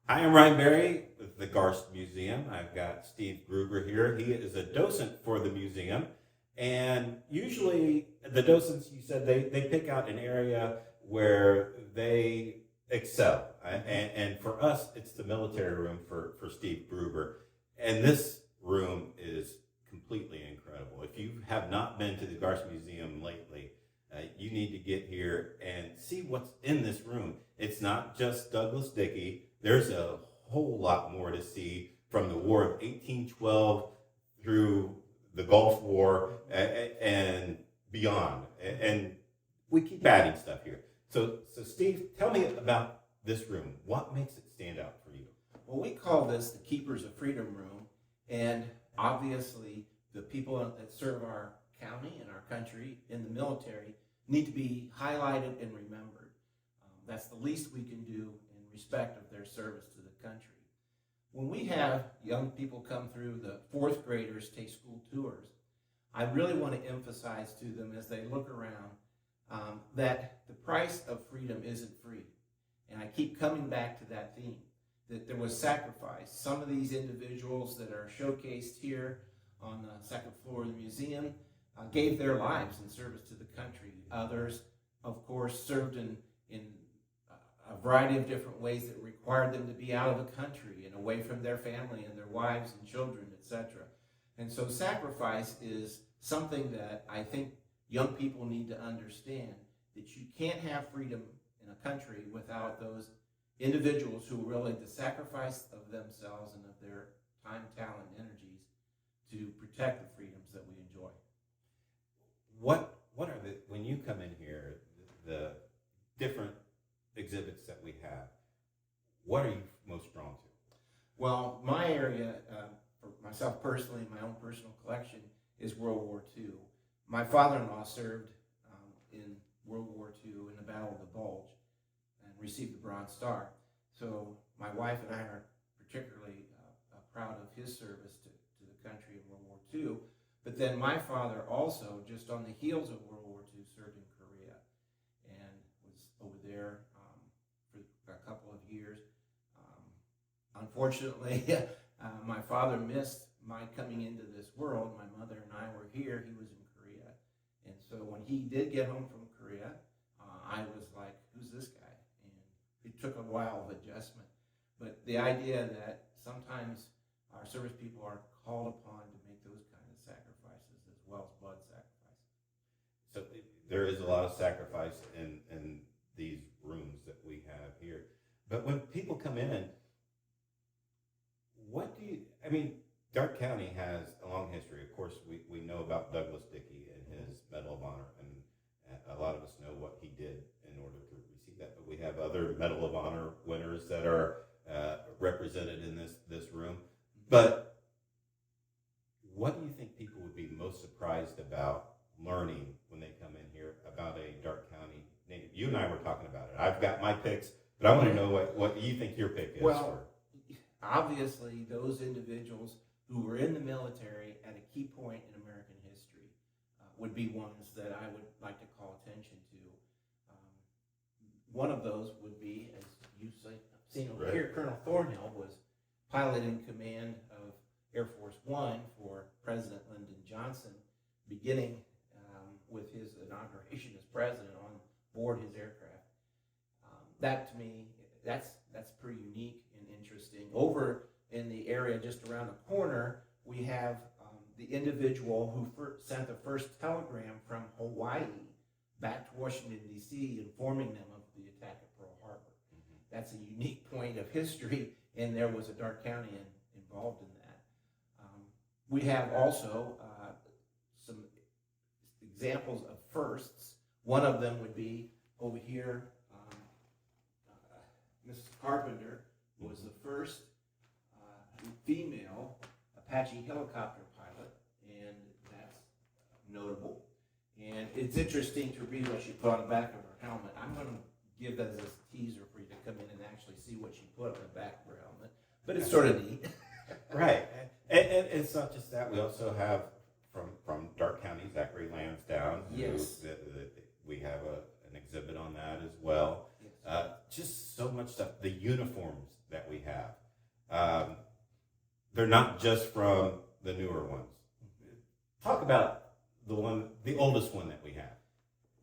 I am Ryan Berry with the Garst Museum. I've got Steve Gruber here. He is a docent for the museum. And usually the docents, you said, they pick out an area where they excel. And for us, it's the military room for Steve Gruber. And this room is completely incredible. If you have not been to the Garst Museum lately, you need to get here and see what's in this room. It's not just Douglas Dickey. There's a whole lot more to see from the War of 1812 through the Gulf War and beyond. And we keep adding stuff here. So Steve, tell me about this room. What makes it stand out for you? Well, we call this the Keepers of Freedom Room, and obviously the people that serve our county and our country in the military need to be highlighted and remembered. That's the least we can do in respect of their service to the country. When we have young people come through, the fourth graders take school tours, I really want to emphasize to them as they look around that the price of freedom isn't free. And I keep coming back to that theme, that there was sacrifice. Some of these individuals that are showcased here on the second floor of the museum gave their lives in service to the country. Others, of course, served in a variety of different ways that required them to be out of the country and away from their family and their wives and children, etc. And so sacrifice is something that I think young people need to understand, that you can't have freedom in a country without those individuals who are willing to sacrifice of themselves and of their time, talent, and energies to protect the freedoms that we enjoy. What are when you come in here, the different exhibits that we have, what are you most drawn to? Well, my area, for myself personally, my own personal collection, is World War II. My father-in-law served in World War II in the Battle of the Bulge and received the Bronze Star. So my wife and I are particularly proud of his service to the country in World War II. But then my father also, just on the heels of World War II, served in Korea and was over there for a couple of years. Unfortunately, my father missed my coming into this world. My mother and I were here. He was in Korea. And so when he did get home from Korea, I was like, who's this guy? And it took a while of adjustment. But the idea that sometimes our service people are called upon to make those kind of sacrifices as well as blood sacrifice. So there is a lot of sacrifice in these rooms that we have here. But when people come in, Darke County has a long history. Of course, we know about Douglas Dickey and his Medal of Honor, and a lot of us know what he did in order to receive that. But we have other Medal of Honor winners that are represented in this room. But what do you think people would be most surprised about learning when they come in here about a Darke County native? You and I were talking about it. I've got my picks, but I want to know what you think your pick is. Well, obviously, those individuals who were in the military at a key point in American history would be ones that I would like to call attention to. One of those would be, as you've seen over here, Colonel Thornhill was pilot in command of Air Force One for President Lyndon Johnson, beginning with his inauguration as president on board his aircraft. That to me, that's pretty unique and interesting. Over in the area just around the corner, we have the individual who sent the first telegram from Hawaii back to Washington, D.C., informing them of the attack at Pearl Harbor. Mm-hmm. That's a unique point of history, and there was a Darke County involved in that. We have also some examples of firsts. One of them would be over here, Mrs. Carpenter was the first female Apache helicopter pilot, and that's notable. And it's interesting to read what she put on the back of her helmet. I'm going to give that as a teaser for you to come in and actually see what she put on the back of her helmet. But it's sort of neat. Right. And it's not just that. We also have from Darke County, Zachary Lansdowne. Yes. We have an exhibit on that as well. Yes. Just so much stuff. The uniforms that we have. They're not just from the newer ones. Talk about the oldest one that we have.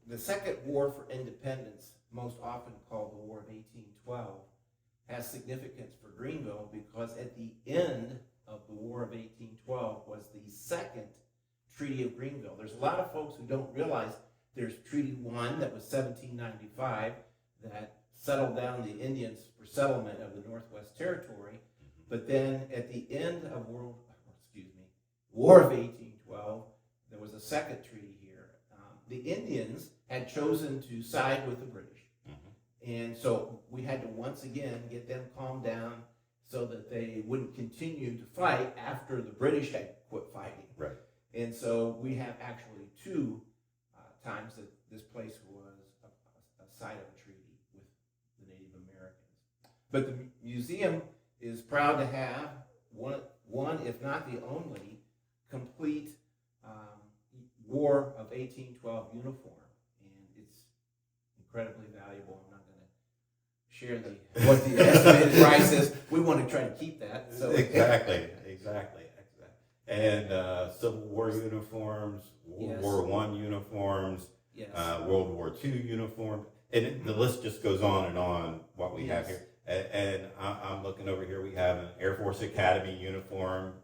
The Second War for Independence, most often called the War of 1812, has significance for Greenville because at the end of the War of 1812 was the second Treaty of Greenville. There's a lot of folks who don't realize there's Treaty 1 that was 1795 that settled down the Indians for settlement of the Northwest Territory. But then at the end of War of 1812, there was a second treaty here. The Indians had chosen to side with the British. And so we had to once again get them calmed down so that they wouldn't continue to fight after the British had quit fighting. Right. And so we have actually two times that this place was a site of a treaty with the Native Americans. But the museum is proud to have one, if not the only, complete War of 1812 uniform. And it's incredibly valuable. I'm not going to share what the estimated price is. We want to try to keep that. So Exactly. And Civil War uniforms, World War I uniforms, yes. World War II uniforms, and the list just goes on and on what we have here. And I'm looking over here, we have an Air Force Academy uniform.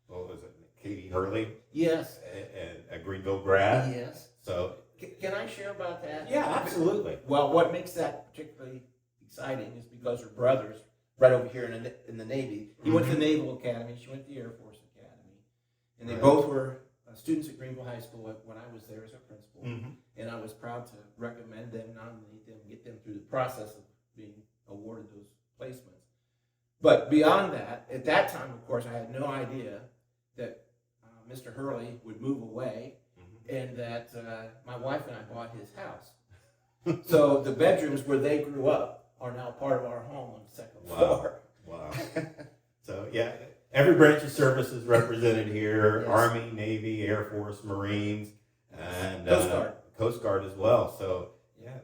What was it, Katie Hurley? Yes. And a Greenville grad. Yes. So Can I share about that? yeah, absolutely. Well, what makes that particularly exciting is because her brother's right over here in the Navy. He went to the Naval Academy. She went to the Air Force Academy. And they both were students at Greenville High School when I was there as a principal. And I was proud to recommend them, nominate them, get them through the process of being awarded those placements. But beyond that, at that time, of course, I had no idea that Mr. Hurley would move away and that my wife and I bought his house. So the bedrooms where they grew up are now part of our home on the second floor. Wow. So yeah, every branch of service is represented here. Yes. Army, Navy, Air Force, Marines, and Coast Guard as well. So yeah,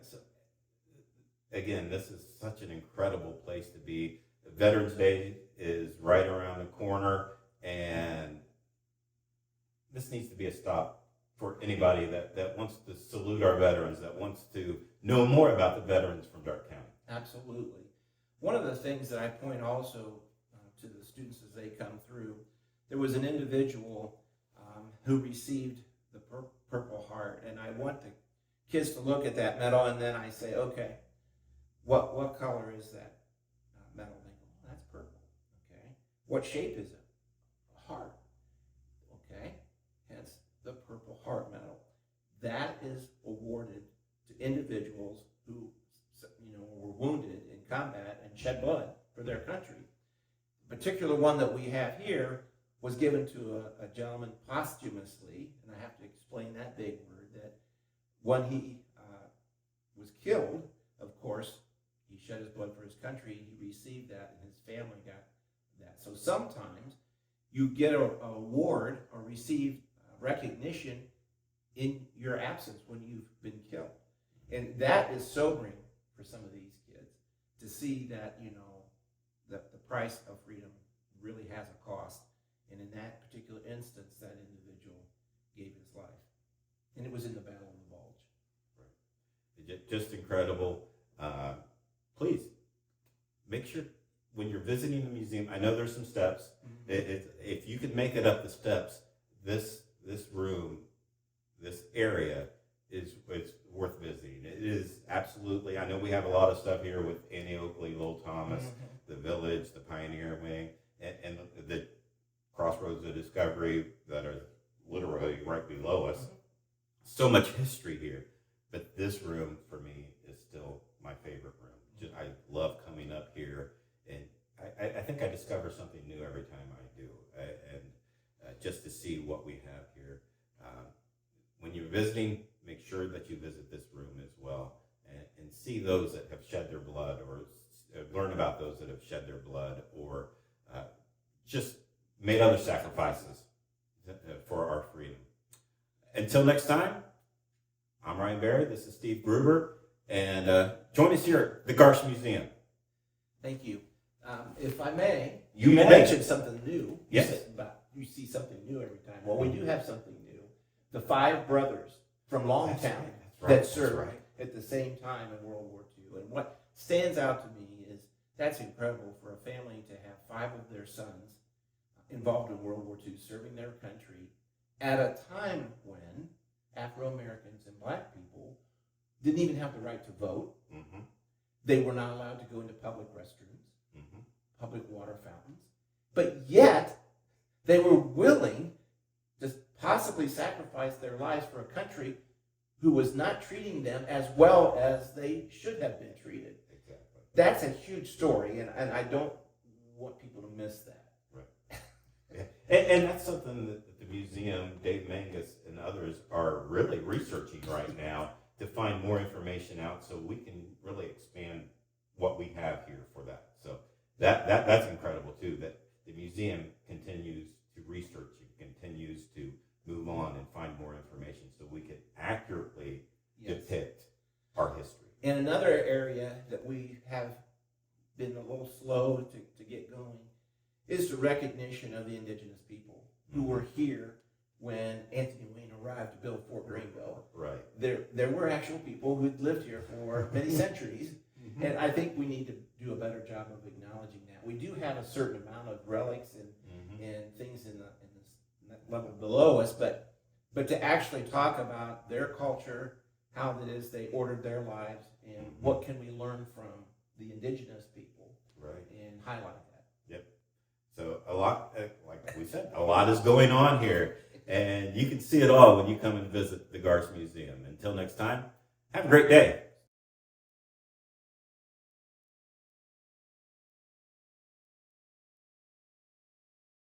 again, this is such an incredible place to be. Veterans Day is right around the corner, and this needs to be a stop for anybody that wants to salute our veterans, that wants to know more about the veterans from Darke County. Absolutely. One of the things that I point also to the students as they come through, there was an individual who received the Purple Heart, and I want the kids to look at that medal, and then I say, okay, what color is that medal? They go, oh, that's purple. Okay. What shape is it? A heart. Okay. Hence the Purple Heart medal. That is awarded to individuals who were wounded in combat and shed blood for their country. The particular one that we have here was given to a gentleman posthumously, and I have to explain that big word, that when he was killed, of course, he shed his blood for his country, he received that, and his family got that. So sometimes you get an award or receive recognition in your absence when you've been killed. And that is sobering for some of these kids to see that, that the price of freedom really has a cost. And in that particular instance, that individual gave his life. And it was in the Battle of the Bulge. Right. Just incredible. Please, make sure when you're visiting the museum, I know there's some steps. If you can make it up the steps, this room, this area it's worth visiting. It is absolutely. I know we have a lot of stuff here with Annie Oakley, Lowell Thomas, the Village, the Pioneer Wing, and the Crossroads of Discovery that are literally right below us. So much history here, but this room for me is still my favorite room. I love coming up here, and I think I discover something new every time I do, and just to see what we have here. When you're visiting, make sure that you visit this room as well and see those that have shed their blood, or learn about those that have shed their blood, or just made other sacrifices for our freedom. Until next time, I'm Ryan Barry. This is Steve Gruber, and join us here at the Garst Museum. Thank you. If I may, You may. mentioned something new. Yes. You said you see something new every time. Well, we do have something new. The 5 brothers from Longtown that served at the same time in World War II. And what stands out to me is that's incredible for a family to have 5 of their sons involved in World War II, serving their country at a time when Afro-Americans and black people didn't even have the right to vote. Mm-hmm. They were not allowed to go into public restrooms, Mm-hmm. public water fountains. But yet, they were willing to possibly sacrifice their lives for a country who was not treating them as well as they should have been treated. Exactly. That's a huge story, and I don't want people to miss that. Right. Yeah. And that's something that the museum, Dave Mangus, and others are really researching right now to find more information out so we can really expand what we have here for that. So that's incredible too, that the museum continues to research and continues to move on and find more information so we can accurately depict our history. And another area that we have been a little slow to get going is the recognition of the indigenous people who were here when Anthony Wayne arrived to build Fort Greenville. Right. There were actual people who'd lived here for many centuries, Mm-hmm. and I think we need to do a better job of acknowledging that. We do have a certain amount of relics and things in that level below us, but to actually talk about their culture, how it is they ordered their lives, and what can we learn from the indigenous people, Right. and highlight that. Yep. So a lot, like we said, a lot is going on here, and you can see it all when you come and visit the Garst Museum. Until next time, have a great day.